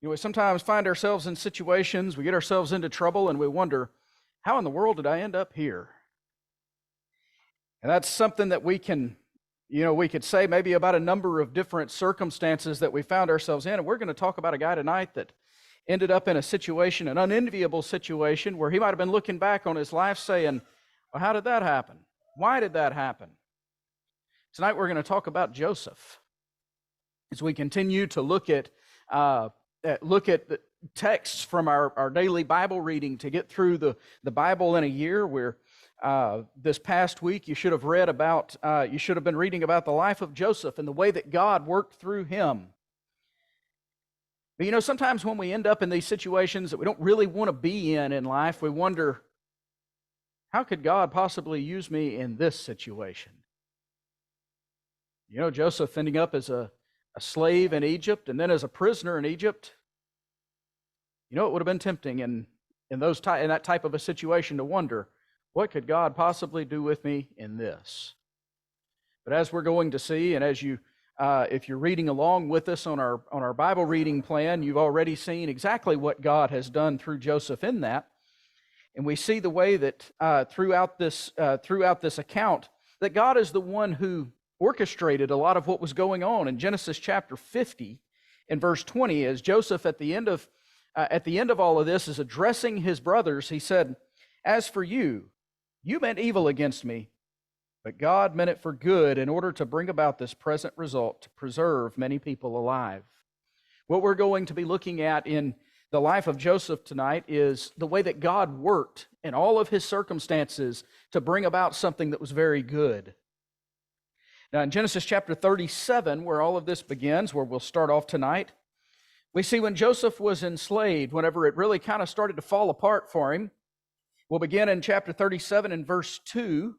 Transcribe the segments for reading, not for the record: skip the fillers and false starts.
We sometimes find ourselves in situations, we get ourselves into trouble, and we wonder, how in the world did I end up here? And that's something that we could say maybe about a number of different circumstances that we found ourselves in. And we're going to talk about a guy tonight that ended up in a situation, an unenviable situation, where he might have been looking back on his life saying, well, how did that happen? Why did that happen? Tonight we're going to talk about Joseph. As we continue to look at the texts from our daily Bible reading to get through the Bible in a year, where this past week you should have been reading about the life of Joseph and the way that God worked through him. But sometimes when we end up in these situations that we don't really want to be in life, we wonder, how could God possibly use me in this situation? Joseph ending up as a slave in Egypt and then as a prisoner in Egypt. It would have been tempting in that type of a situation to wonder, what could God possibly do with me in this? But as we're going to see, and as if you're reading along with us on our Bible reading plan, you've already seen exactly what God has done through Joseph in that. And we see the way that throughout this account, that God is the one who orchestrated a lot of what was going on. In Genesis chapter 50, in verse 20, as Joseph at the end of all of this is addressing his brothers, he said, "As for you, you meant evil against me, but God meant it for good in order to bring about this present result, to preserve many people alive." What we're going to be looking at in the life of Joseph tonight is the way that God worked in all of his circumstances to bring about something that was very good. Now, in Genesis chapter 37, where all of this begins, where we'll start off tonight, we see when Joseph was enslaved, whenever it really kind of started to fall apart for him. We'll begin in chapter 37 and verse 2.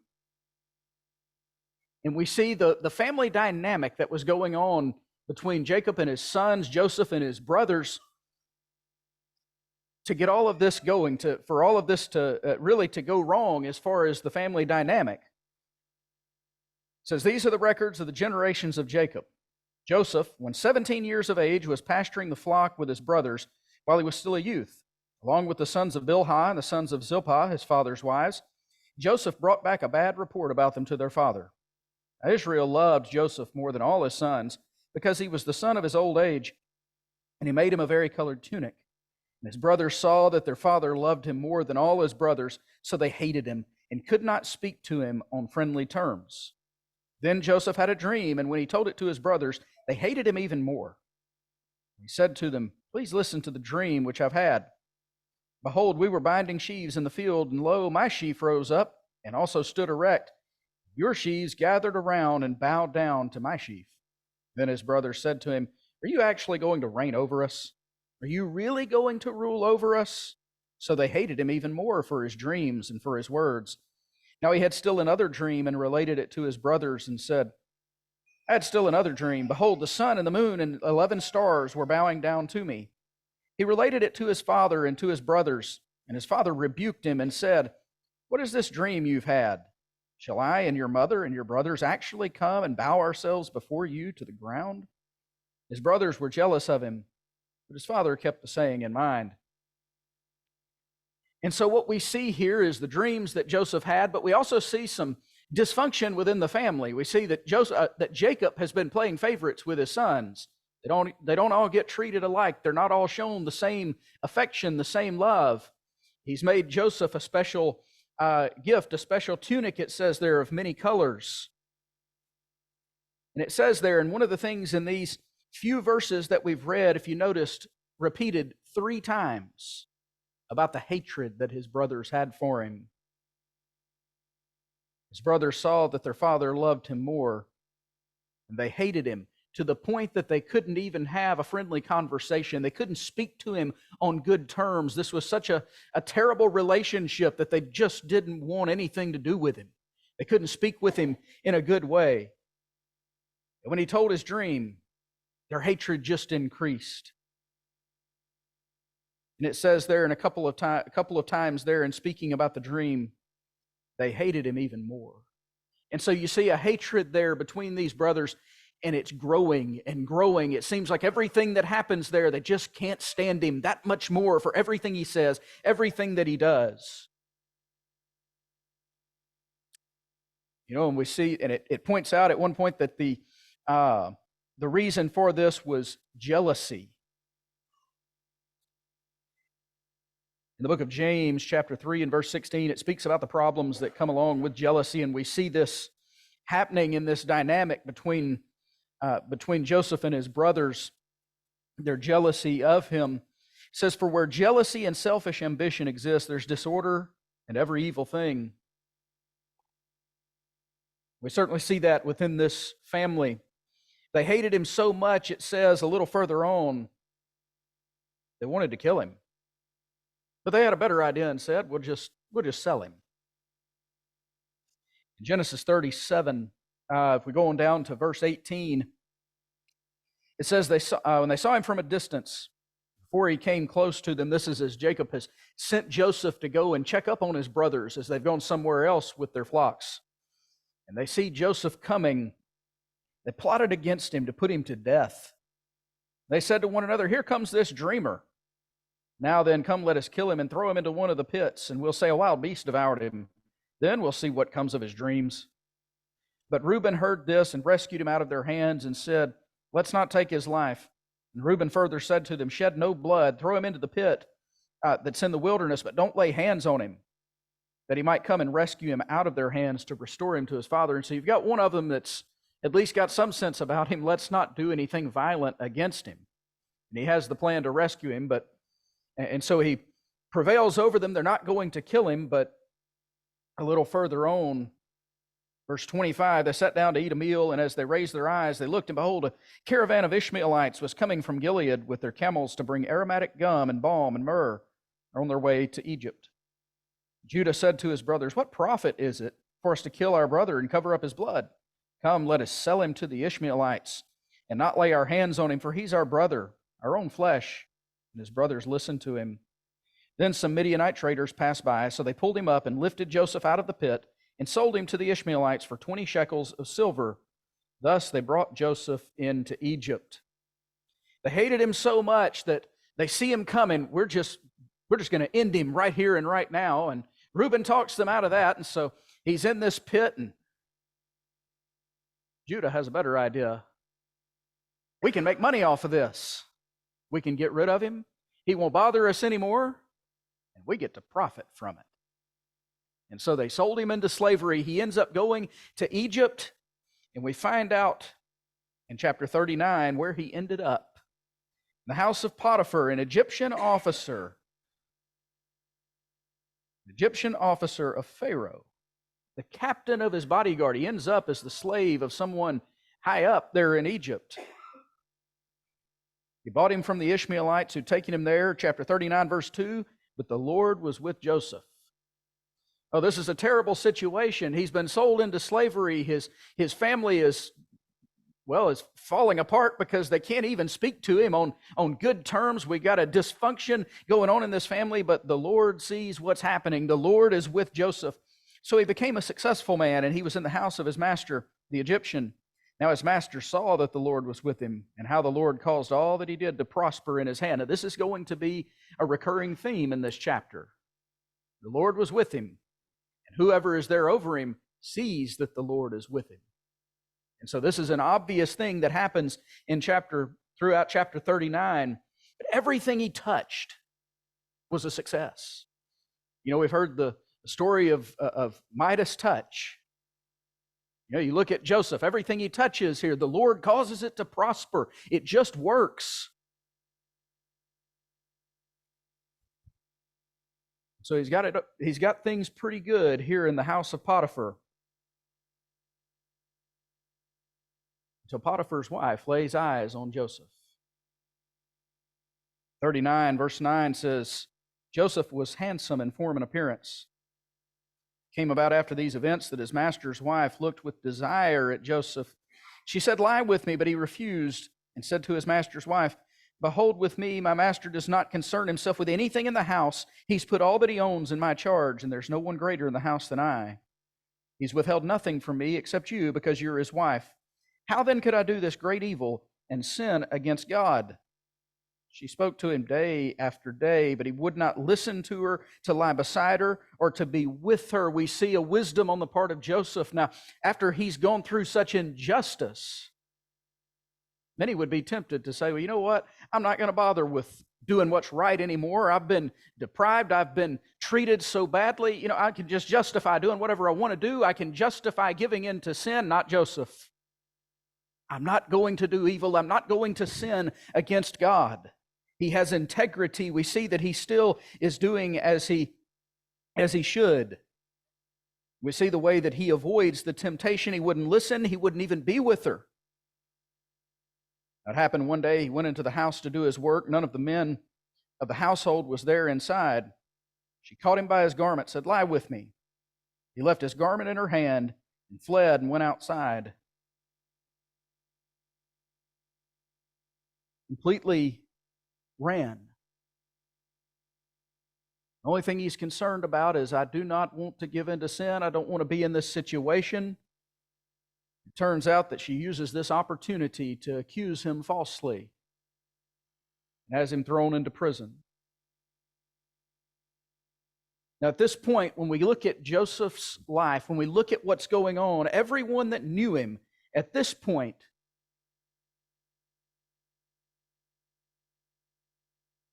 And we see the family dynamic that was going on between Jacob and his sons, Joseph and his brothers, to get all of this going, for all of this to really to go wrong as far as the family dynamic. It says, "These are the records of the generations of Jacob. Joseph, when 17 years of age, was pasturing the flock with his brothers while he was still a youth, along with the sons of Bilhah and the sons of Zilpah, his father's wives. Joseph brought back a bad report about them to their father. Now, Israel loved Joseph more than all his sons, because he was the son of his old age, and he made him a varicolored tunic. And his brothers saw that their father loved him more than all his brothers, so they hated him and could not speak to him on friendly terms. Then Joseph had a dream, and when he told it to his brothers, they hated him even more. He said to them, 'Please listen to the dream which I've had. Behold, we were binding sheaves in the field, and lo, my sheaf rose up and also stood erect. Your sheaves gathered around and bowed down to my sheaf.' Then his brothers said to him, 'Are you actually going to reign over us? Are you really going to rule over us?' So they hated him even more for his dreams and for his words. Now he had still another dream and related it to his brothers and said, 'I had still another dream. Behold, the sun and the moon and 11 stars were bowing down to me.' He related it to his father and to his brothers, and his father rebuked him and said, 'What is this dream you've had? Shall I and your mother and your brothers actually come and bow ourselves before you to the ground?' His brothers were jealous of him, but his father kept the saying in mind." And so what we see here is the dreams that Joseph had, but we also see some dysfunction within the family. We see that Jacob has been playing favorites with his sons. They don't all get treated alike. They're not all shown the same affection, the same love. He's made Joseph a special gift, a special tunic, it says there, of many colors. And it says there, and one of the things in these few verses that we've read, if you noticed, repeated 3 times about the hatred that his brothers had for him. His brothers saw that their father loved him more, and they hated him to the point that they couldn't even have a friendly conversation. They couldn't speak to him on good terms. This was such a terrible relationship that they just didn't want anything to do with him. They couldn't speak with him in a good way. And when he told his dream, their hatred just increased. And it says there in a couple of times there in speaking about the dream, they hated him even more. And so you see a hatred there between these brothers. and it's growing and growing. It seems like everything that happens there, they just can't stand him that much more for everything he says, everything that he does. And we see, and it points out at one point that the reason for this was jealousy. In the book of James, chapter 3 and verse 16, it speaks about the problems that come along with jealousy, and we see this happening in this dynamic between Joseph and his brothers, their jealousy of him. It says, "For where jealousy and selfish ambition exist, there's disorder and every evil thing." We certainly see that within this family. They hated him so much, it says a little further on, they wanted to kill him. But they had a better idea and said, we'll just sell him. In Genesis 37, if we go on down to verse 18, it says when they saw him from a distance, before he came close to them, this is as Jacob has sent Joseph to go and check up on his brothers as they've gone somewhere else with their flocks. And they see Joseph coming. They plotted against him to put him to death. They said to one another, "Here comes this dreamer. Now then, come, let us kill him and throw him into one of the pits, and we'll say a wild beast devoured him. Then we'll see what comes of his dreams." But Reuben heard this and rescued him out of their hands and said, "Let's not take his life." And Reuben further said to them, "Shed no blood, throw him into the pit that's in the wilderness, but don't lay hands on him, that he might come and rescue him out of their hands to restore him to his father." And so you've got one of them that's at least got some sense about him. Let's not do anything violent against him. And he has the plan to rescue him, and so he prevails over them. They're not going to kill him, but a little further on, verse 25, they sat down to eat a meal, and as they raised their eyes, they looked, and behold, a caravan of Ishmaelites was coming from Gilead with their camels to bring aromatic gum and balm and myrrh on their way to Egypt. Judah said to his brothers, "What profit is it for us to kill our brother and cover up his blood? Come, let us sell him to the Ishmaelites and not lay our hands on him, for he's our brother, our own flesh." And his brothers listened to him. Then some Midianite traders passed by, so they pulled him up and lifted Joseph out of the pit and sold him to the Ishmaelites for 20 shekels of silver. Thus they brought Joseph into Egypt. They hated him so much that they see him coming. We're just going to end him right here and right now. And Reuben talks them out of that, and so he's in this pit, and Judah has a better idea. We can make money off of this. We can get rid of him. He won't bother us anymore, and we get to profit from it. And so they sold him into slavery. He ends up going to Egypt, and we find out in chapter 39 where he ended up. In the house of Potiphar, an Egyptian officer of Pharaoh, the captain of his bodyguard. He ends up as the slave of someone high up there in Egypt. He bought him from the Ishmaelites who'd taken him there, chapter 39, verse 2, but the Lord was with Joseph. Oh, this is a terrible situation. He's been sold into slavery. His family is falling apart because they can't even speak to him on good terms. We got a dysfunction going on in this family, but the Lord sees what's happening. The Lord is with Joseph. So he became a successful man, and he was in the house of his master, the Egyptian. Now his master saw that the Lord was with him, and how the Lord caused all that he did to prosper in his hand. Now, this is going to be a recurring theme in this chapter. The Lord was with him, and whoever is there over him sees that the Lord is with him. And so this is an obvious thing that happens throughout chapter 39. But everything he touched was a success. We've heard the story of Midas' touch. You look at Joseph, everything he touches here, the Lord causes it to prosper. It just works. So he's got things pretty good here in the house of Potiphar. So Potiphar's wife lays eyes on Joseph. 39 verse 9 says, Joseph was handsome in form and appearance. It came about after these events that his master's wife looked with desire at Joseph. She said, "Lie with me," but he refused and said to his master's wife, "Behold, with me, my master does not concern himself with anything in the house. He's put all that he owns in my charge, and there's no one greater in the house than I. He's withheld nothing from me except you, because you're his wife. How then could I do this great evil and sin against God? She spoke to him day after day, but he would not listen to her, to lie beside her, or to be with her. We see a wisdom on the part of Joseph. Now, after he's gone through such injustice, many would be tempted to say, well, you know what? I'm not going to bother with doing what's right anymore. I've been deprived. I've been treated so badly. I can just justify doing whatever I want to do. I can justify giving in to sin. Not Joseph. I'm not going to do evil. I'm not going to sin against God. He has integrity. We see that he still is doing as he should. We see the way that he avoids the temptation. He wouldn't listen. He wouldn't even be with her. That happened one day. He went into the house to do his work. None of the men of the household was there inside. She caught him by his garment, said, "Lie with me." He left his garment in her hand and fled and went outside. Completely ran. The only thing he's concerned about is, I do not want to give in to sin. I don't want to be in this situation. It turns out that she uses this opportunity to accuse him falsely and has him thrown into prison. Now, at this point, when we look at Joseph's life, when we look at what's going on, everyone that knew him at this point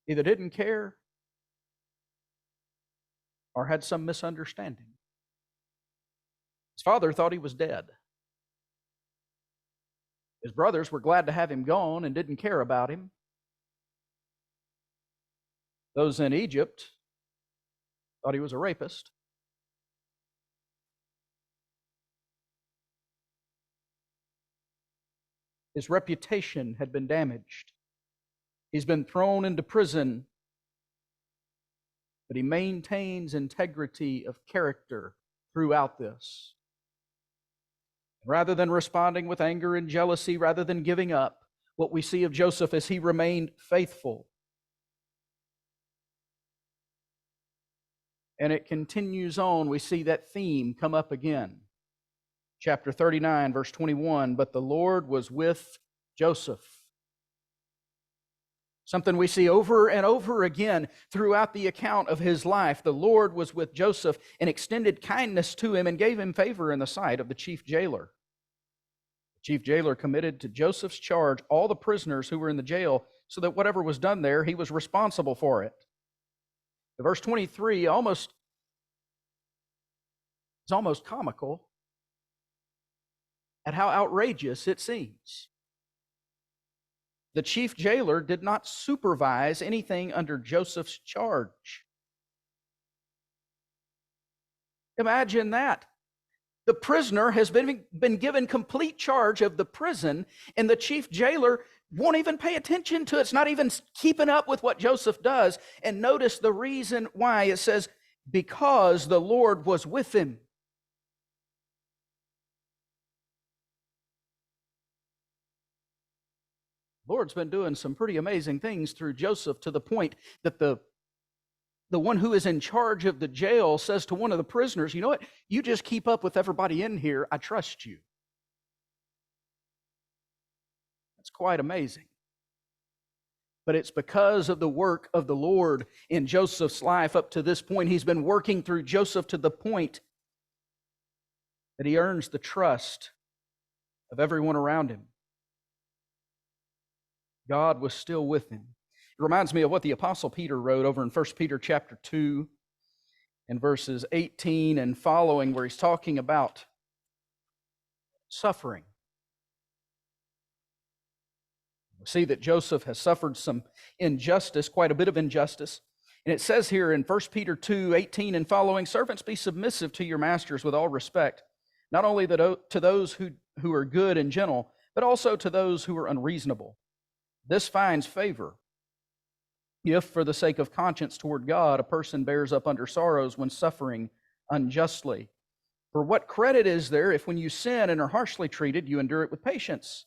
either didn't care or had some misunderstanding. His father thought he was dead. His brothers were glad to have him gone and didn't care about him. Those in Egypt thought he was a rapist. His reputation had been damaged. He's been thrown into prison, but he maintains integrity of character throughout this. Rather than responding with anger and jealousy, rather than giving up, what we see of Joseph is he remained faithful. And it continues on. We see that theme come up again. Chapter 39, verse 21, but the Lord was with Joseph. Something we see over and over again throughout the account of his life. The Lord was with Joseph and extended kindness to him and gave him favor in the sight of the chief jailer. The chief jailer committed to Joseph's charge all the prisoners who were in the jail, so that whatever was done there, he was responsible for it. The verse 23 is almost comical at how outrageous it seems. The chief jailer did not supervise anything under Joseph's charge. Imagine that. The prisoner has been given complete charge of the prison, and the chief jailer won't even pay attention to it. It's not even keeping up with what Joseph does. And notice the reason why. It says, because the Lord was with him. The Lord's been doing some pretty amazing things through Joseph, to the point that the one who is in charge of the jail says to one of the prisoners, you know what, you just keep up with everybody in here. I trust you. That's quite amazing. But it's because of the work of the Lord in Joseph's life up to this point. He's been working through Joseph to the point that he earns the trust of everyone around him. God was still with him. It reminds me of what the Apostle Peter wrote over in 1 Peter chapter 2 and verses 18 and following, where he's talking about suffering. We see that Joseph has suffered some injustice, quite a bit of injustice. And it says here in 1 Peter 2, 18 and following, servants, be submissive to your masters with all respect, not only to those who are good and gentle, but also to those who are unreasonable. This finds favor if, for the sake of conscience toward God, a person bears up under sorrows when suffering unjustly. For what credit is there if, when you sin and are harshly treated, you endure it with patience?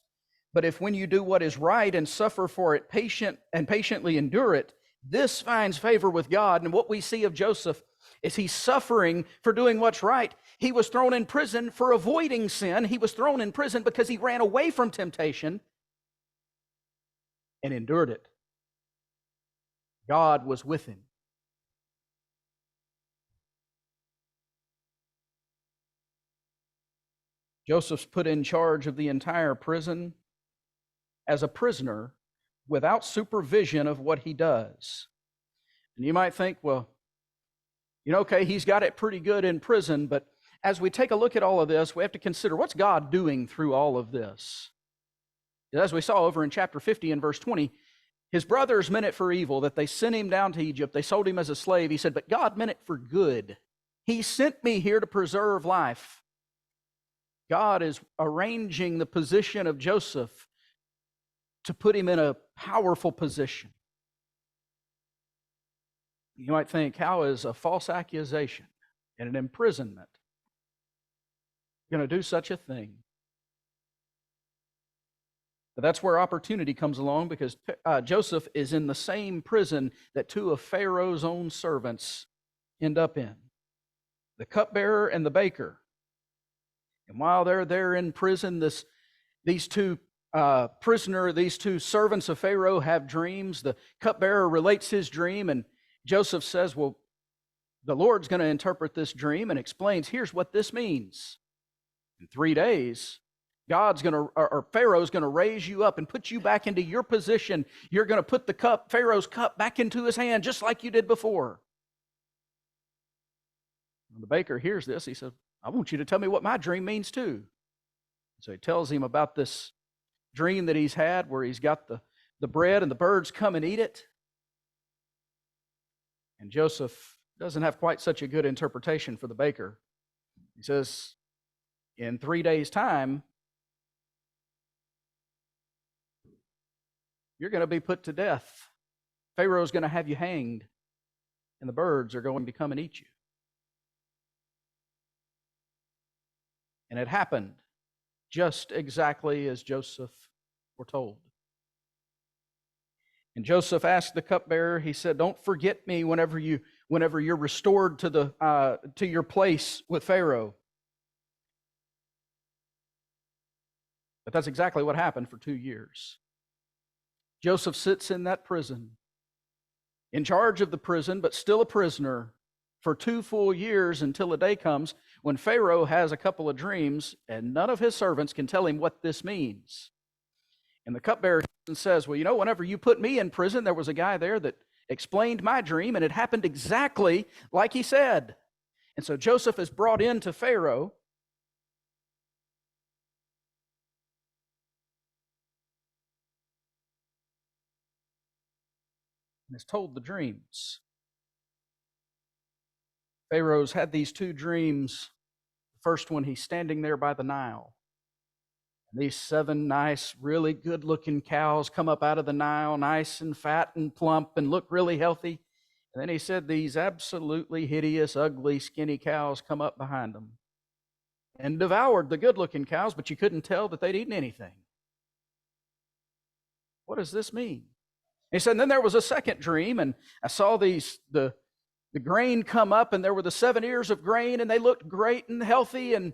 But if, when you do what is right and suffer for it patiently endure it, this finds favor with God. And what we see of Joseph is he's suffering for doing what's right. He was thrown in prison for avoiding sin. He was thrown in prison because he ran away from temptation and endured it. God was with him. Joseph's put in charge of the entire prison as a prisoner without supervision of what he does. And you might think, well, okay, he's got it pretty good in prison, but as we take a look at all of this, we have to consider what's God doing through all of this. As we saw over in chapter 50 and verse 20, his brothers meant it for evil, that they sent him down to Egypt. They sold him as a slave. He said, but God meant it for good. He sent me here to preserve life. God is arranging the position of Joseph to put him in a powerful position. You might think, how is a false accusation and an imprisonment going to do such a thing? But that's where opportunity comes along, because Joseph is in the same prison that two of Pharaoh's own servants end up in, the cupbearer and the baker. And while they're there in prison, these two servants of Pharaoh have dreams. The cupbearer relates his dream, and Joseph says, well, the Lord's going to interpret this dream, and explains, here's what this means. In 3 days, Pharaoh's going to raise you up and put you back into your position. You're going to put Pharaoh's cup back into his hand, just like you did before. When the baker hears this, he says, I want you to tell me what my dream means too. So he tells him about this dream that he's had, where he's got the bread and the birds come and eat it. And Joseph doesn't have quite such a good interpretation for the baker. He says, in 3 days' time, you're going to be put to death. Pharaoh's going to have you hanged, and the birds are going to come and eat you. And it happened just exactly as Joseph foretold. And Joseph asked the cupbearer, he said, don't forget me whenever you're restored to your place with Pharaoh. But that's exactly what happened for 2 years. Joseph sits in that prison, in charge of the prison, but still a prisoner, for 2 full years, until a day comes when Pharaoh has a couple of dreams and none of his servants can tell him what this means. And the cupbearer says, well, whenever you put me in prison, there was a guy there that explained my dream, and it happened exactly like he said. And so Joseph is brought into Pharaoh. And is told the dreams. Pharaoh's had these 2 dreams. The first one, he's standing there by the Nile. And these 7 nice, really good-looking cows come up out of the Nile, nice and fat and plump and look really healthy. And then he said these absolutely hideous, ugly, skinny cows come up behind them and devoured the good-looking cows, but you couldn't tell that they'd eaten anything. What does this mean? He said, and then there was a second dream, and I saw the grain come up, and there were the 7 ears of grain, and they looked great and healthy. And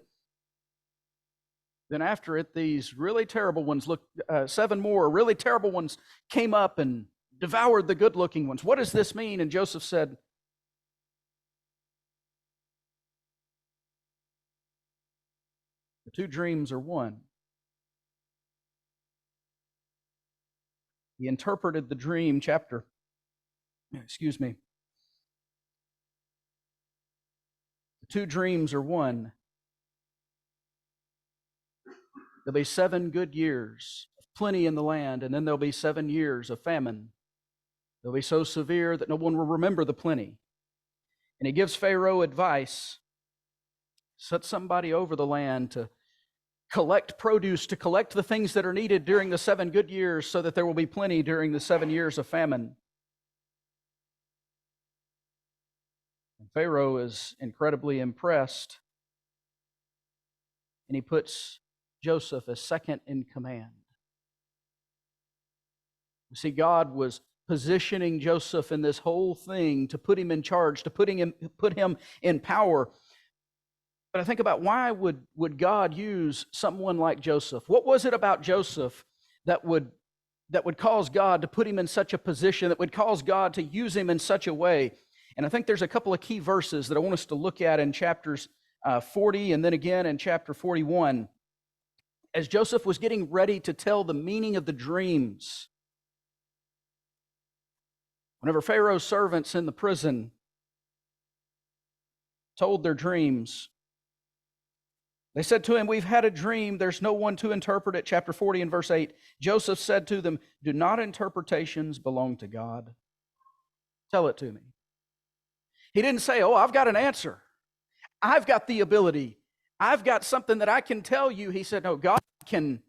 then after it, these really terrible ones 7 more really terrible ones came up and devoured the good-looking ones. What does this mean? And Joseph said, the 2 dreams are one. He interpreted the dream The 2 dreams are one. There'll be 7 good years of plenty in the land, and then there'll be 7 years of famine. They'll be so severe that no one will remember the plenty. And he gives Pharaoh advice. Set somebody over the land to collect produce, to collect the things that are needed during the 7 good years, so that there will be plenty during the 7 years of famine. And Pharaoh is incredibly impressed, and he puts Joseph as second in command. You see, God was positioning Joseph in this whole thing to put him in charge, to put him in power. But I think about why would God use someone like Joseph? What was it about Joseph that would cause God to put him in such a position, that would cause God to use him in such a way? And I think there's a couple of key verses that I want us to look at in chapters 40 and then again in chapter 41. As Joseph was getting ready to tell the meaning of the dreams, whenever Pharaoh's servants in the prison told their dreams, they said to him, "We've had a dream. There's no one to interpret it." Chapter 40 and verse 8. Joseph said to them, "Do not interpretations belong to God? Tell it to me." He didn't say, "Oh, I've got an answer. I've got the ability. I've got something that I can tell you." He said, "No, God can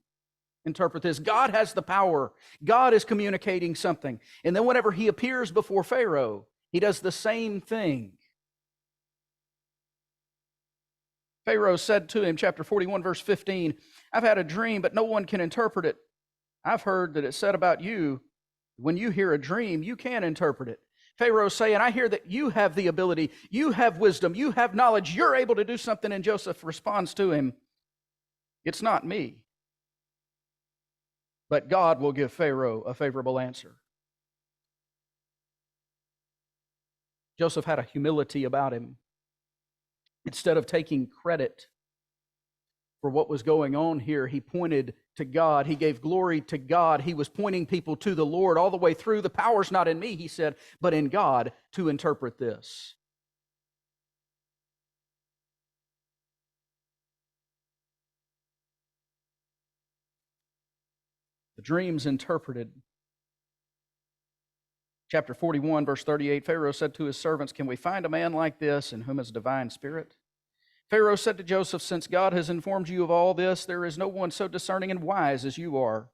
interpret this. God has the power. God is communicating something." And then whenever he appears before Pharaoh, he does the same thing. Pharaoh said to him, chapter 41, verse 15, "I've had a dream, but no one can interpret it. I've heard that it's said about you, when you hear a dream, you can interpret it." Pharaoh's saying, "I hear that you have the ability, you have wisdom, you have knowledge, you're able to do something." And Joseph responds to him, "It's not me, but God will give Pharaoh a favorable answer." Joseph had a humility about him. Instead of taking credit for what was going on here, he pointed to God. He gave glory to God. He was pointing people to the Lord all the way through. "The power's not in me," he said, "but in God to interpret this." The dreams interpreted. Chapter 41, verse 38, Pharaoh said to his servants, "Can we find a man like this in whom is a divine spirit?" Pharaoh said to Joseph, "Since God has informed you of all this, there is no one so discerning and wise as you are.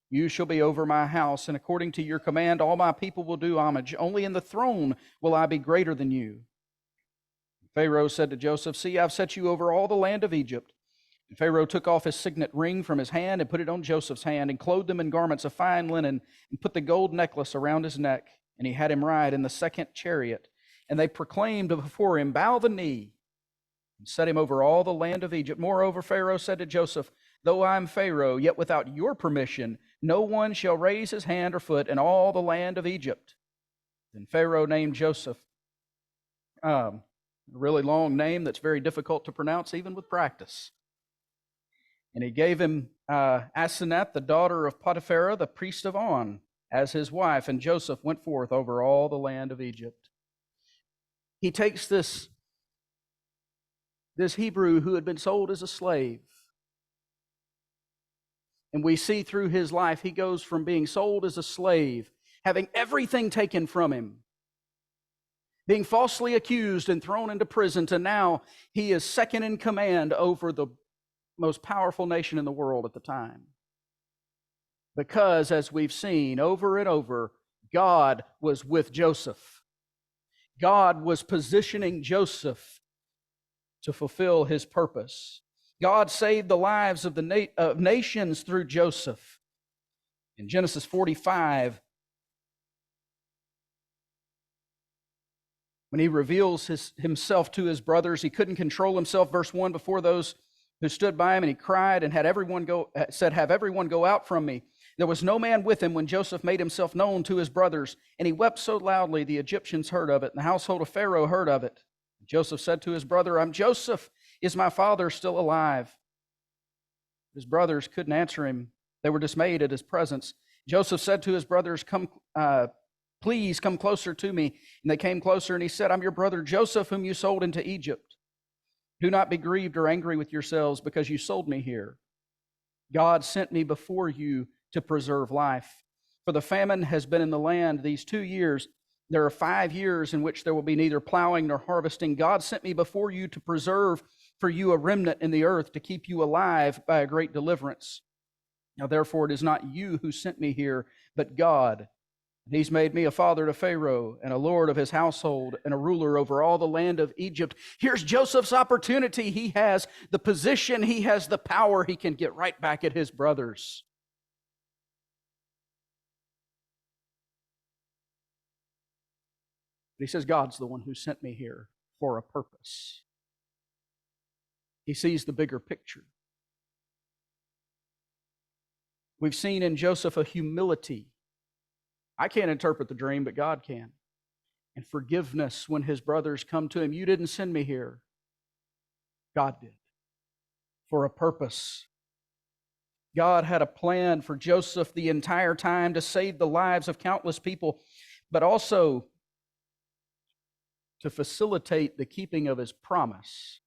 You shall be over my house, and according to your command, all my people will do homage. Only in the throne will I be greater than you." Pharaoh said to Joseph, "See, I've set you over all the land of Egypt." And Pharaoh took off his signet ring from his hand and put it on Joseph's hand, and clothed him in garments of fine linen, and put the gold necklace around his neck. And he had him ride in the second chariot. And they proclaimed before him, "Bow the knee," and set him over all the land of Egypt. Moreover, Pharaoh said to Joseph, "Though I am Pharaoh, yet without your permission, no one shall raise his hand or foot in all the land of Egypt." Then Pharaoh named Joseph, a really long name that's very difficult to pronounce even with practice. And he gave him Asenath, the daughter of Potiphar, the priest of On, as his wife. And Joseph went forth over all the land of Egypt. He takes this Hebrew who had been sold as a slave, and we see through his life, he goes from being sold as a slave, having everything taken from him, being falsely accused and thrown into prison, to now he is second in command over the most powerful nation in the world at the time. Because, as we've seen over and over, God was with Joseph. God was positioning Joseph to fulfill his purpose. God saved the lives of the nations through Joseph. In Genesis 45, when he reveals himself to his brothers, he couldn't control himself, verse 1, before those who stood by him, and he cried and said, "Have everyone go out from me." There was no man with him when Joseph made himself known to his brothers, and he wept so loudly the Egyptians heard of it, and the household of Pharaoh heard of it. Joseph said to his brother, "I'm Joseph. Is my father still alive?" His brothers couldn't answer him. They were dismayed at his presence. Joseph said to his brothers, "Please come closer to me." And they came closer, and he said, "I'm your brother Joseph, whom you sold into Egypt. Do not be grieved or angry with yourselves because you sold me here. God sent me before you to preserve life. For the famine has been in the land these 2 years. There are 5 years in which there will be neither plowing nor harvesting. God sent me before you to preserve for you a remnant in the earth, to keep you alive by a great deliverance. Now therefore it is not you who sent me here, but God. He's made me a father to Pharaoh and a lord of his household and a ruler over all the land of Egypt." Here's Joseph's opportunity. He has the position. He has the power. He can get right back at his brothers. But he says, "God's the one who sent me here for a purpose." He sees the bigger picture. We've seen in Joseph a humility. I can't interpret the dream, but God can. And forgiveness when his brothers come to him. You didn't send me here. God did. For a purpose. God had a plan for Joseph the entire time to save the lives of countless people, but also to facilitate the keeping of his promise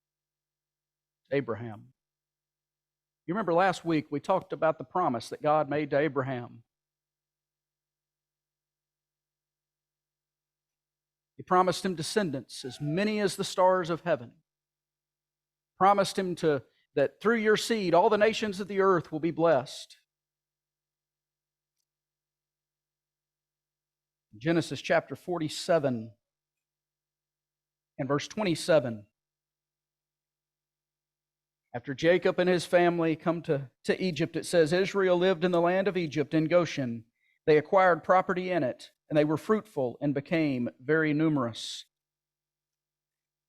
to Abraham. You remember last week we talked about the promise that God made to Abraham. He promised him descendants as many as the stars of heaven. Promised him that through your seed all the nations of the earth will be blessed. Genesis chapter 47 and verse 27. After Jacob and his family come to Egypt, it says, Israel lived in the land of Egypt in Goshen. They acquired property in it, and they were fruitful and became very numerous.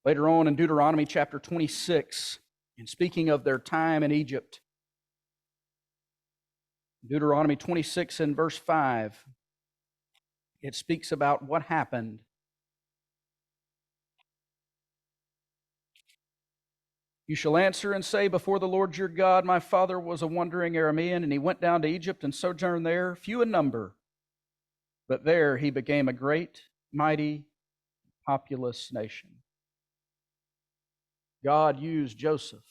Later on in Deuteronomy chapter 26, in speaking of their time in Egypt, Deuteronomy 26 and verse 5, it speaks about what happened. You shall answer and say before the Lord your God, my father was a wandering Aramean, and he went down to Egypt and sojourned there, few in number. But there he became a great, mighty, populous nation. God used Joseph,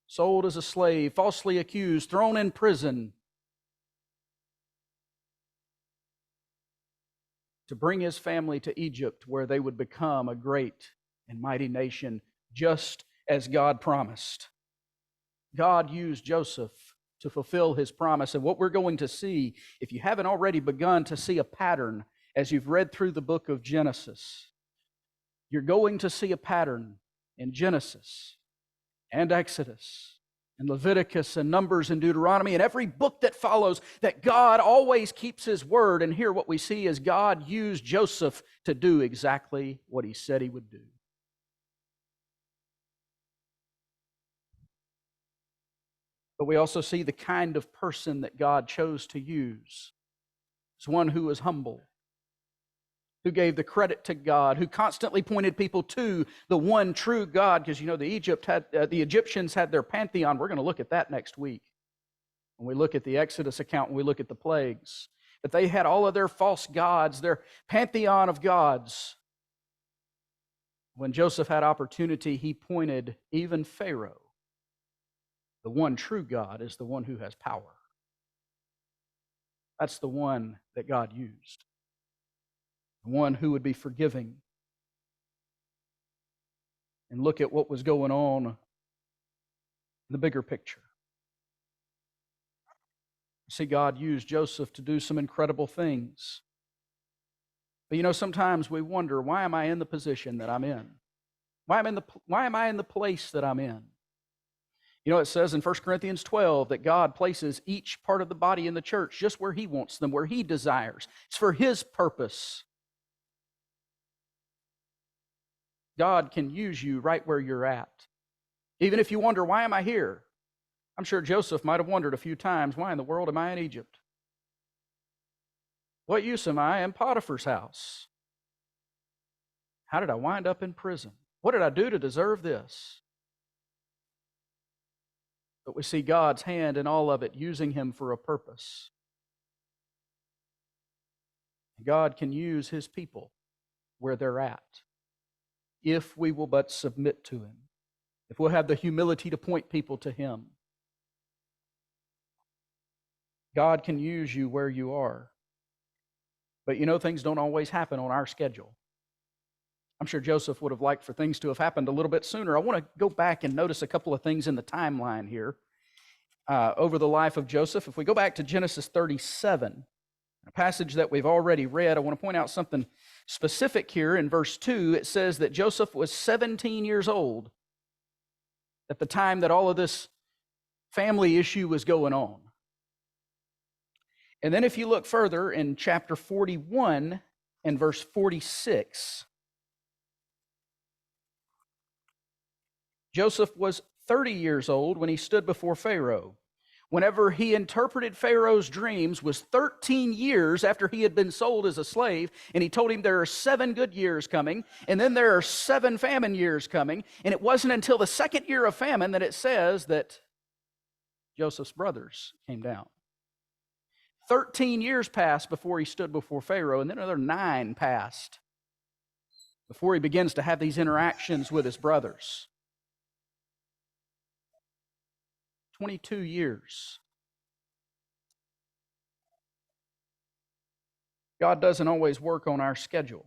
sold as a slave, falsely accused, thrown in prison, to bring his family to Egypt, where they would become a great and mighty nation, just as God promised. God used Joseph to fulfill his promise. And what we're going to see, if you haven't already begun to see a pattern as you've read through the book of Genesis, you're going to see a pattern in Genesis and Exodus and Leviticus and Numbers and Deuteronomy and every book that follows, that God always keeps his word. And here what we see is God used Joseph to do exactly what he said he would do. But we also see the kind of person that God chose to use. It's one who was humble, who gave the credit to God, who constantly pointed people to the one true God. Because you know the Egyptians had their pantheon. We're going to look at that next week when we look at the Exodus account, when we look at the plagues. But they had all of their false gods, their pantheon of gods. When Joseph had opportunity, he pointed even Pharaoh. The one true God is the one who has power. That's the one that God used. The one who would be forgiving. And look at what was going on in the bigger picture. See, God used Joseph to do some incredible things. But you know, sometimes we wonder, why am I in the position that I'm in? Why am I in the place that I'm in? You know, it says in 1 Corinthians 12 that God places each part of the body in the church just where he wants them, where he desires. It's for his purpose. God can use you right where you're at. Even if you wonder, why am I here? I'm sure Joseph might have wondered a few times, why in the world am I in Egypt? What use am I in Potiphar's house? How did I wind up in prison? What did I do to deserve this? But we see God's hand in all of it, using him for a purpose. God can use his people where they're at, if we will but submit to him, if we'll have the humility to point people to him. God can use you where you are. But you know, things don't always happen on our schedule. I'm sure Joseph would have liked for things to have happened a little bit sooner. I want to go back and notice a couple of things in the timeline here over the life of Joseph. If we go back to Genesis 37, a passage that we've already read, I want to point out something specific here. In verse 2, it says that Joseph was 17 years old at the time that all of this family issue was going on. And then if you look further in chapter 41 and verse 46, Joseph was 30 years old when he stood before Pharaoh. Whenever he interpreted Pharaoh's dreams was 13 years after he had been sold as a slave, and he told him there are 7 good years coming, and then there are 7 famine years coming, and it wasn't until the second year of famine that it says that Joseph's brothers came down. 13 years passed before he stood before Pharaoh, and then another 9 passed before he begins to have these interactions with his brothers. 22 years. God doesn't always work on our schedule.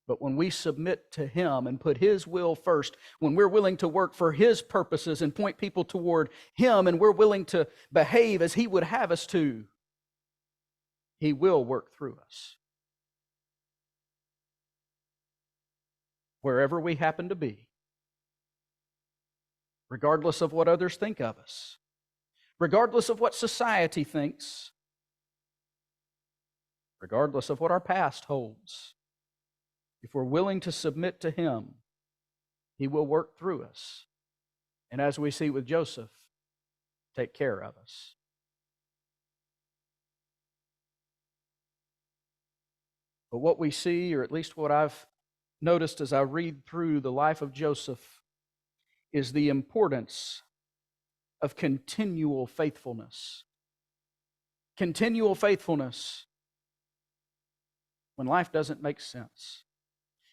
But when we submit to Him and put His will first, when we're willing to work for His purposes and point people toward Him, and we're willing to behave as He would have us to, He will work through us. Wherever we happen to be, regardless of what others think of us, regardless of what society thinks, regardless of what our past holds, if we're willing to submit to Him, He will work through us. And as we see with Joseph, take care of us. But what we see, or at least what I've noticed as I read through the life of Joseph, is the importance of continual faithfulness. Continual faithfulness when life doesn't make sense.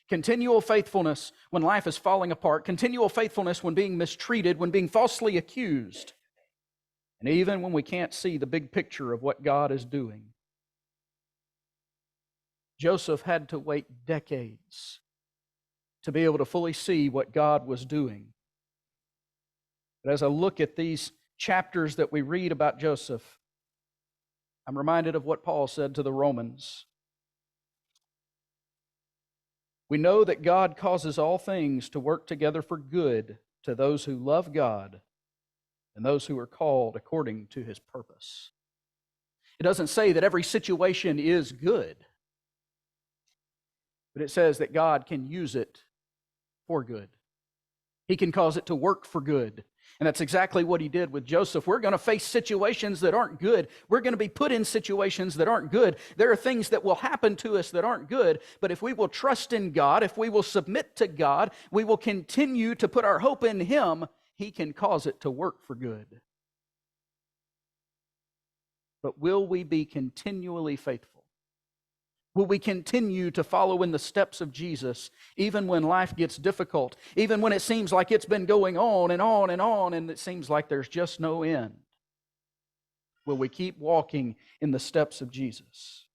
Continual faithfulness when life is falling apart. Continual faithfulness when being mistreated, when being falsely accused. And even when we can't see the big picture of what God is doing. Joseph had to wait decades to be able to fully see what God was doing. But as I look at these chapters that we read about Joseph, I'm reminded of what Paul said to the Romans. We know that God causes all things to work together for good to those who love God and those who are called according to His purpose. It doesn't say that every situation is good, but it says that God can use it for good. He can cause it to work for good. And that's exactly what He did with Joseph. We're going to face situations that aren't good. We're going to be put in situations that aren't good. There are things that will happen to us that aren't good. But if we will trust in God, if we will submit to God, we will continue to put our hope in Him, He can cause it to work for good. But will we be continually faithful? Will we continue to follow in the steps of Jesus, even when life gets difficult, even when it seems like it's been going on and on and on, and it seems like there's just no end? Will we keep walking in the steps of Jesus?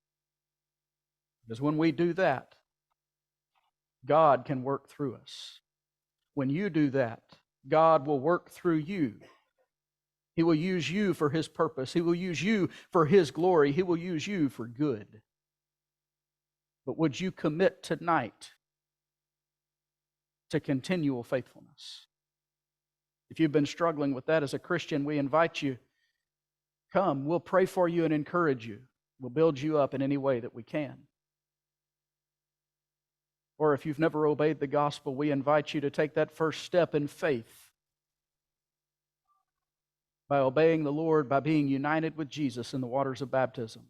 Because when we do that, God can work through us. When you do that, God will work through you. He will use you for His purpose. He will use you for His glory. He will use you for good. But would you commit tonight to continual faithfulness? If you've been struggling with that as a Christian, we invite you, come, we'll pray for you and encourage you. We'll build you up in any way that we can. Or if you've never obeyed the gospel, we invite you to take that first step in faith by obeying the Lord, by being united with Jesus in the waters of baptism.